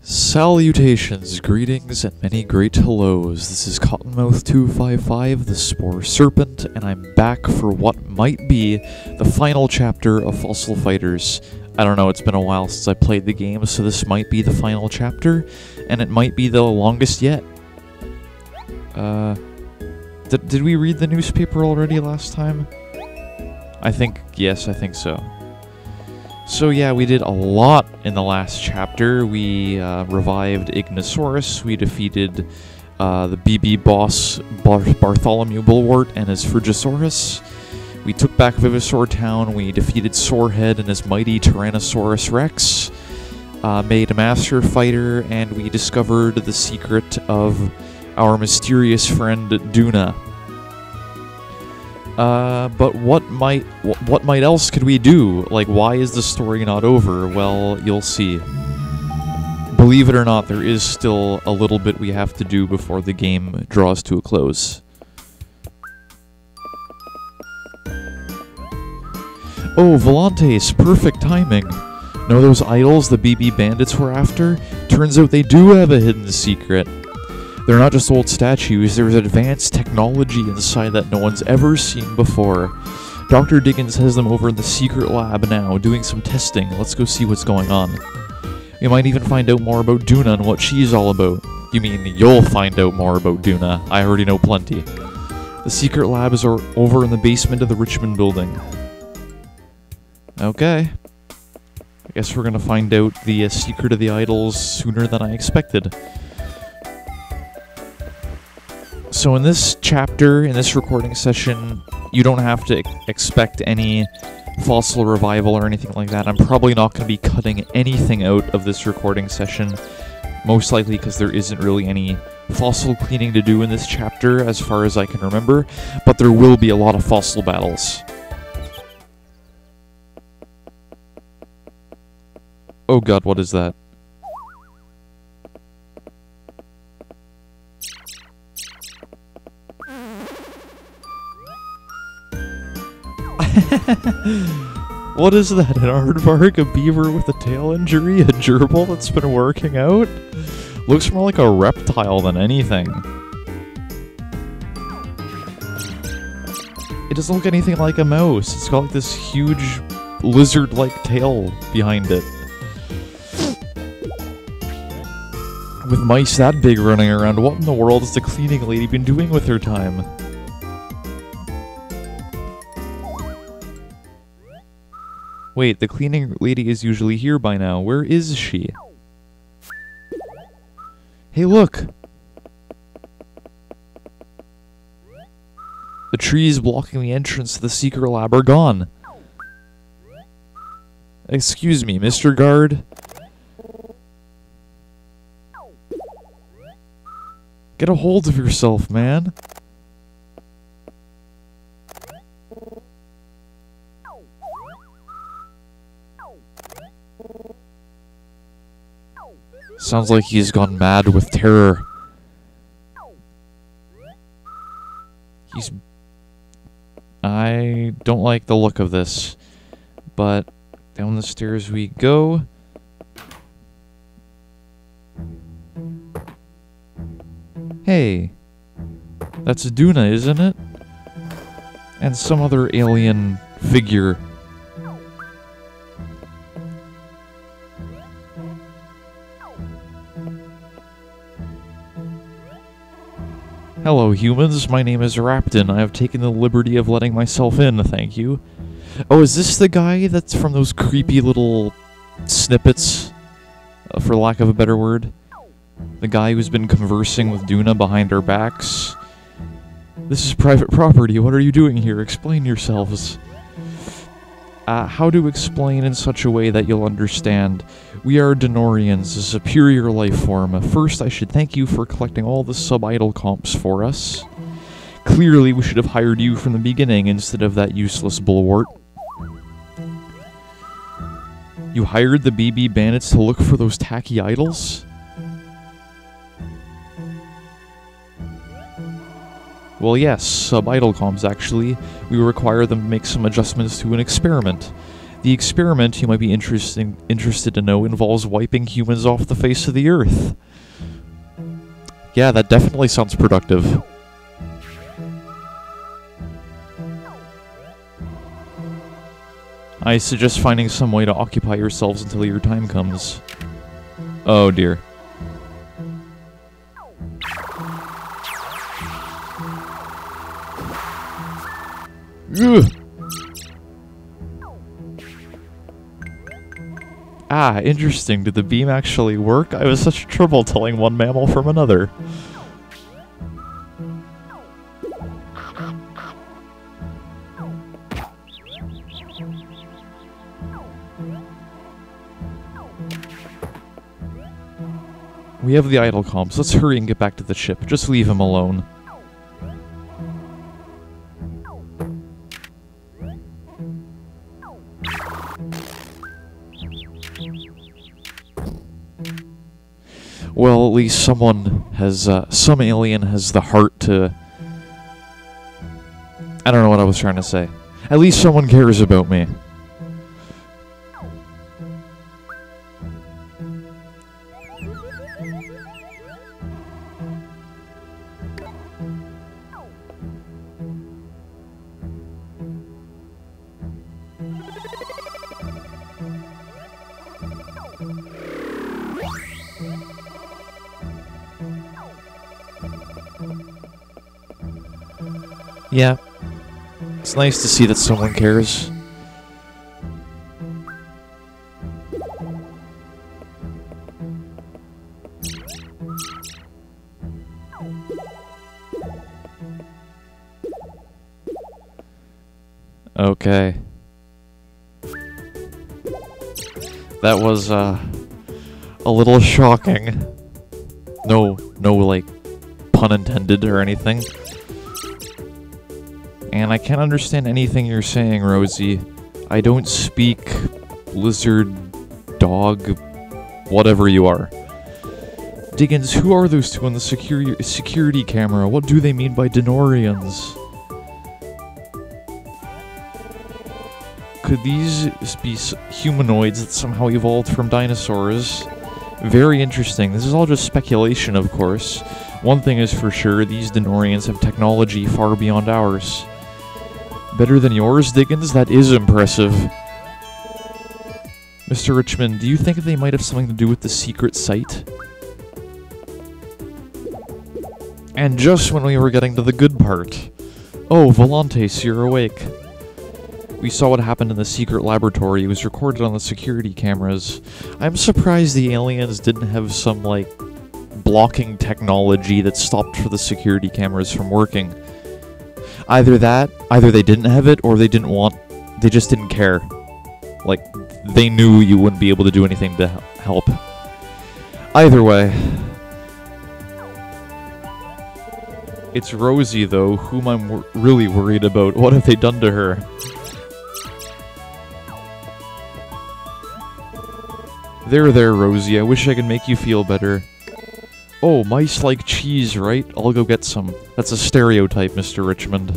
Salutations, greetings, and many great hellos. This is Cottonmouth255, the Spore Serpent, and I'm back for what might be the final chapter of Fossil Fighters. I don't know, it's been a while since I played the game, so this might be the final chapter, and it might be the longest yet. Did we read the newspaper already last time? Yes, I think so. So yeah, we did a lot in the last chapter. We revived Ignosaurus, we defeated the BB boss Bartholomew Bulwart and his Phrygosaurus. We took back Vivisaur Town, we defeated Saurhead and his mighty Tyrannosaurus Rex, made a Master Fighter, and we discovered the secret of our mysterious friend Duna. But what might else could we do? Like, why is the story not over? Well, you'll see. Believe it or not, there is still a little bit we have to do before the game draws to a close. Oh, Volantes, perfect timing. Know those idols the BB bandits were after? Turns out they do have a hidden secret. They're not just old statues, there's advanced technology inside that no one's ever seen before. Dr. Diggins has them over in the secret lab now, doing some testing. Let's go see what's going on. We might even find out more about Duna and what she's all about. You mean, you'll find out more about Duna. I already know plenty. The secret labs are over in the basement of the Richmond building. Okay. I guess we're gonna find out the secret of the idols sooner than I expected. So in this chapter, in this recording session, you don't have to expect any fossil revival or anything like that. I'm probably not going to be cutting anything out of this recording session, most likely because there isn't really any fossil cleaning to do in this chapter, as far as I can remember, but there will be a lot of fossil battles. Oh god, what is that? What is that? An aardvark, a beaver with a tail injury, a gerbil that's been working out? Looks more like a reptile than anything. It doesn't look anything like a mouse. It's got like this huge lizard-like tail behind it. With mice that big running around, what in the world has the cleaning lady been doing with her time? Wait, the cleaning lady is usually here by now. Where is she? Hey, look! The trees blocking the entrance to the secret lab are gone. Excuse me, Mr. Guard? Get a hold of yourself, man. Sounds like he's gone mad with terror. I don't like the look of this. But down the stairs we go. Hey. That's Duna, isn't it? And some other alien figure. Hello, humans. My name is Rapton. I have taken the liberty of letting myself in, thank you. Oh, is this the guy that's from those creepy little snippets, for lack of a better word? The guy who's been conversing with Duna behind our backs? This is private property. What are you doing here? Explain yourselves. How to explain in such a way that you'll understand. We are Denorians, a superior life form. First, I should thank you for collecting all the sub-idol comps for us. Clearly, we should have hired you from the beginning instead of that useless bulwart. You hired the BB bandits to look for those tacky idols? Well, yes, sub-idol comps, actually. We require them to make some adjustments to an experiment. The experiment, you might be interested to know, involves wiping humans off the face of the earth. Yeah, that definitely sounds productive. I suggest finding some way to occupy yourselves until your time comes. Oh dear. Ugh. Ah, interesting. Did the beam actually work? I was such trouble telling one mammal from another. We have the idle comms. Let's hurry and get back to the ship. Just leave him alone. Well, at least someone has, some alien has the heart to... I don't know what I was trying to say. At least someone cares about me. Yeah. It's nice to see that someone cares. Okay. That was, a little shocking. No, like, pun intended or anything. And I can't understand anything you're saying, Rosie. I don't speak lizard, dog, whatever you are. Diggins, who are those two on the security camera? What do they mean by Denorians? Could these be humanoids that somehow evolved from dinosaurs? Very interesting. This is all just speculation, of course. One thing is for sure, these Denorians have technology far beyond ours. Better than yours, Diggins? That is impressive. Mr. Richmond, do you think they might have something to do with the secret site? And just when we were getting to the good part. Oh, Volantes, you're awake. We saw what happened in the secret laboratory. It was recorded on the security cameras. I'm surprised the aliens didn't have some, like, blocking technology that stopped for the security cameras from working. Either they didn't have it, or they just didn't care. Like, they knew you wouldn't be able to do anything to help. Either way. It's Rosie, though, whom I'm really worried about. What have they done to her? There, Rosie. I wish I could make you feel better. Oh, mice like cheese, right? I'll go get some. That's a stereotype, Mr. Richmond.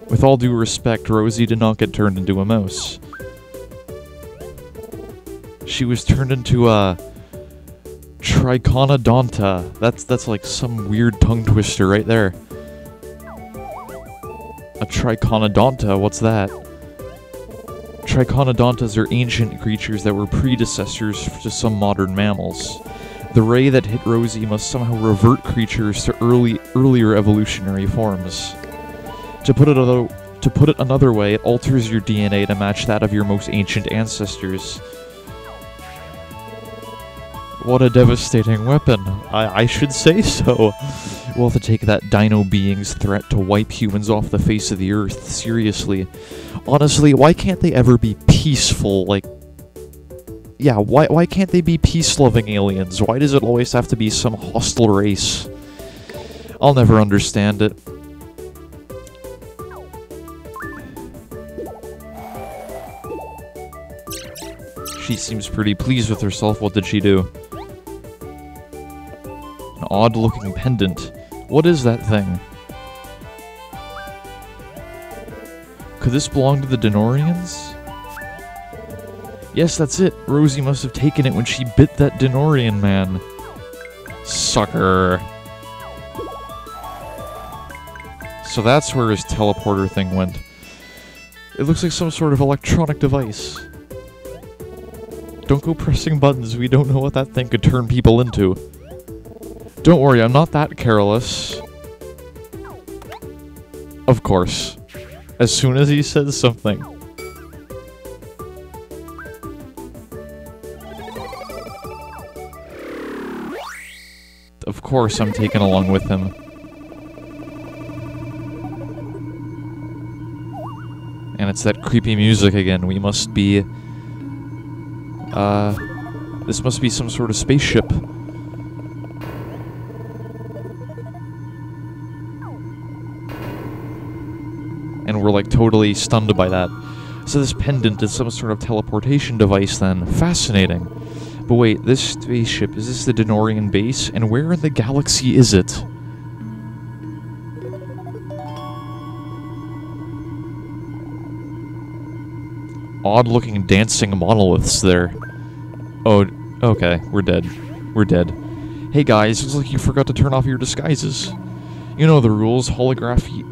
With all due respect, Rosie did not get turned into a mouse. She was turned into a... Triconodonta. That's like some weird tongue twister right there. A Triconodonta? What's that? Triconodontas are ancient creatures that were predecessors to some modern mammals. The ray that hit Rosie must somehow revert creatures to earlier evolutionary forms. To put it another way, it alters your DNA to match that of your most ancient ancestors. What a devastating weapon. I should say so. We'll have to take that dino being's threat to wipe humans off the face of the earth seriously. Honestly, why can't they ever be peaceful, like... Yeah, why can't they be peace-loving aliens? Why does it always have to be some hostile race? I'll never understand it. She seems pretty pleased with herself. What did she do? An odd-looking pendant. What is that thing? Could this belong to the Denorians? Yes, that's it. Rosie must have taken it when she bit that Denorian man. Sucker. So that's where his teleporter thing went. It looks like some sort of electronic device. Don't go pressing buttons, we don't know what that thing could turn people into. Don't worry, I'm not that careless. Of course. As soon as he says something. Of course I'm taken along with him. And it's that creepy music again. We must be... this must be some sort of spaceship. And we're like totally stunned by that. So this pendant is some sort of teleportation device then. Fascinating. But wait, this spaceship, is this the Denorian base? And where in the galaxy is it? Odd-looking dancing monoliths there. Oh, okay, we're dead. We're dead. Hey guys, looks like you forgot to turn off your disguises. You know the rules, holography...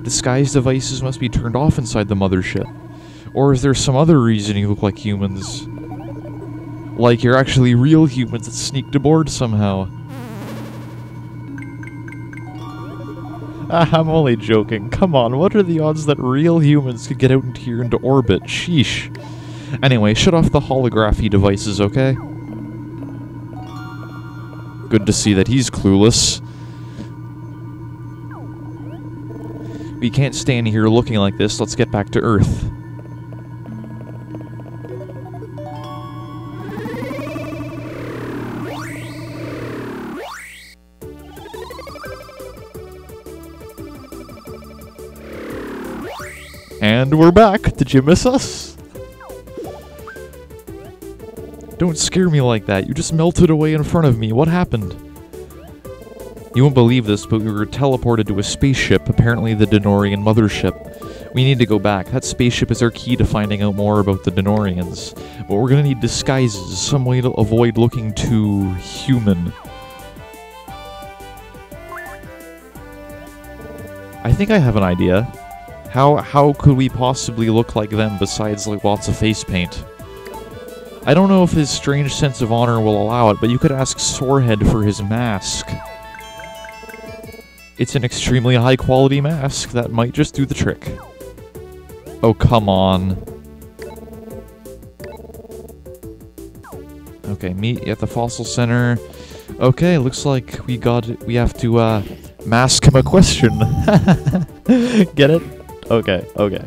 Disguise devices must be turned off inside the mothership. Or is there some other reason you look like humans? Like you're actually real humans that sneaked aboard somehow. I'm only joking. Come on, what are the odds that real humans could get out into orbit? Sheesh. Anyway, shut off the holography devices, okay? Good to see that he's clueless. We can't stand here looking like this. Let's get back to Earth. And we're back! Did you miss us? Don't scare me like that, you just melted away in front of me. What happened? You won't believe this, but we were teleported to a spaceship, apparently the Denorian mothership. We need to go back. That spaceship is our key to finding out more about the Denorians. But we're gonna need disguises, some way to avoid looking too human. I think I have an idea. How could we possibly look like them besides like lots of face paint? I don't know if his strange sense of honor will allow it, but you could ask Saurhead for his mask. It's an extremely high quality mask that might just do the trick. Oh, come on. Okay, meet at the fossil center. Okay, looks like we have to mask him a question. Get it? Okay, okay.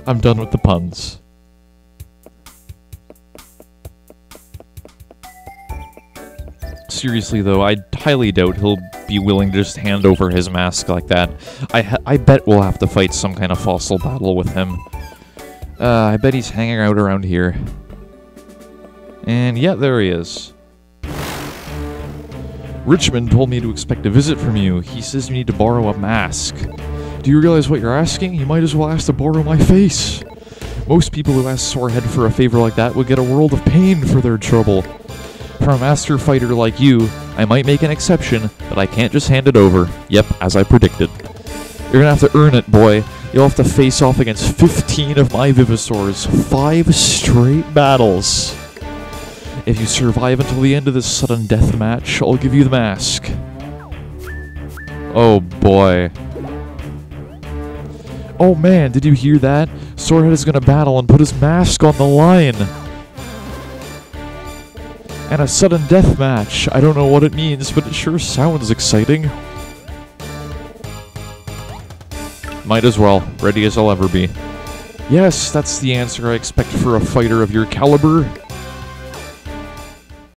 I'm done with the puns. Seriously though, I highly doubt he'll be willing to just hand over his mask like that. I bet we'll have to fight some kind of fossil battle with him. I bet he's hanging out around here. And yeah, there he is. Richmond told me to expect a visit from you. He says you need to borrow a mask. Do you realize what you're asking? You might as well ask to borrow my face. Most people who ask Saurhead for a favor like that would get a world of pain for their trouble. For a master fighter like you, I might make an exception, but I can't just hand it over. Yep, as I predicted. You're gonna have to earn it, boy. You'll have to face off against 15 of my Vivisaurs. 5 straight battles. If you survive until the end of this sudden death match, I'll give you the mask. Oh boy. Oh man, did you hear that? Saurhead is gonna battle and put his mask on the line. And a sudden death match. I don't know what it means, but it sure sounds exciting. Might as well. Ready as I'll ever be. Yes, that's the answer I expect for a fighter of your caliber.